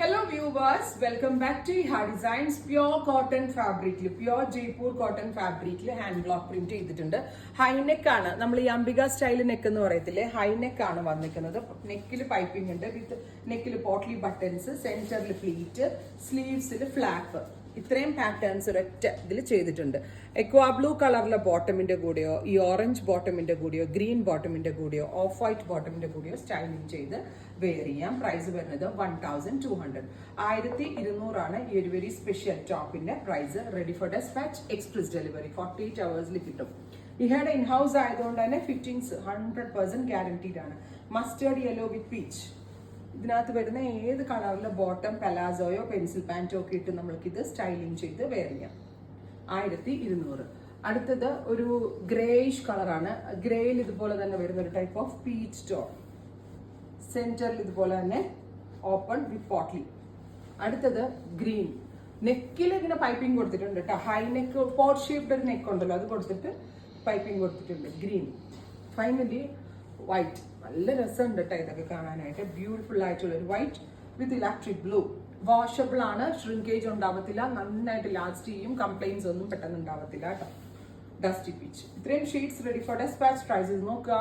Hello viewers, welcome back to Iha Designs. Pure cotton fabric, pure Jaipur cotton fabric hand block print ചെയ്തിട്ടുണ്ട്. High neck ആണ്. നമ്മൾ ഈ Ambika style neck എന്ന് പറയത്തില്ലേ, high neck ആണ് വന്നിരിക്കുന്നത്. നെക്കിൽ പൈപ്പിംഗ് ഉണ്ട്, വിത്ത് നെക്കിൽ പോട്ട്ലി ബട്ടൺസ്, സെന്ററിൽ പ്ലീറ്റ്, സ്ലീവ്സിൽ ഫ്ലാപ്പ്. ഇത്രയും പാറ്റേൺസ് ഒരൊറ്റ ഇതിൽ ചെയ്തിട്ടുണ്ട്. എക്വാ ബ്ലൂ കളറിലെ ബോട്ടമിന്റെ കൂടെയോ ഈ ഓറഞ്ച് ബോട്ടമിന്റെ കൂടെയോ ഗ്രീൻ ബോട്ടമിന്റെ കൂടെയോ ഓഫ് വൈറ്റ് ബോട്ടമിന്റെ കൂടെയോ സ്റ്റൈലിംഗ് ചെയ്ത് വെയർ ചെയ്യാം. പ്രൈസ് വരുന്നത് 1200. 1200 ഈ ഒരു വെരി സ്പെഷ്യൽ ടോപ്പിന്റെ price. Ready for dispatch, express delivery 48 hours കിട്ടും. ഇഹയുടെ ഇൻഹൗസ് ആയതുകൊണ്ട് തന്നെ ഫിറ്റിംഗ്സ് 100% ഗ്യാരണ്ടീഡ് ആണ്. Mustard yellow with peach. ഇതിനകത്ത് വരുന്ന ഏത് കളറിലെ ബോട്ടം പെലാസോയോ പെൻസിൽ പാൻറ്റോ ഒക്കെ ഇട്ട് നമ്മൾക്ക് ഇത് സ്റ്റൈലിംഗ് ചെയ്ത് വെയർ ചെയ്യാം. 1200. അടുത്തത് ഒരു ഗ്രേയിഷ് കളറാണ്. ഗ്രേയിൽ ഇതുപോലെ തന്നെ വരുന്ന ഒരു ടൈപ്പ് ഓഫ് പീച്ച് ടോൺ. സെന്ററിൽ ഇതുപോലെ തന്നെ ഓപ്പൺ വിത്ത് പോട്ട്ലി. അടുത്തത് ഗ്രീൻ. നെക്കിൽ ഇങ്ങനെ പൈപ്പിംഗ് കൊടുത്തിട്ടുണ്ട് കേട്ടോ. ഹൈ നെക്ക് പോട്ട് ഷേപ്ഡ് ഒരു നെക്ക് ഉണ്ടല്ലോ, അത് കൊടുത്തിട്ട് പൈപ്പിംഗ് കൊടുത്തിട്ടുണ്ട്. ഗ്രീൻ. Finally white. നല്ല രസമുണ്ട് കേട്ടോ ഇതൊക്കെ കാണാനായിട്ട്. ബ്യൂട്ടിഫുൾ ആയിട്ടുള്ള ഒരു white with electric blue. Washable ആണ്, ഷ്രിങ്കേജ് ഉണ്ടാവത്തില്ല, നന്നായിട്ട് ലാസ്റ്റ് ചെയ്യും, കംപ്ലൈൻസ് ഒന്നും പെട്ടെന്ന് ഉണ്ടാവത്തില്ല കേട്ടോ. Dusty peach. ഇത്രയും sheets ready for dispatch. Prices നോക്കുക.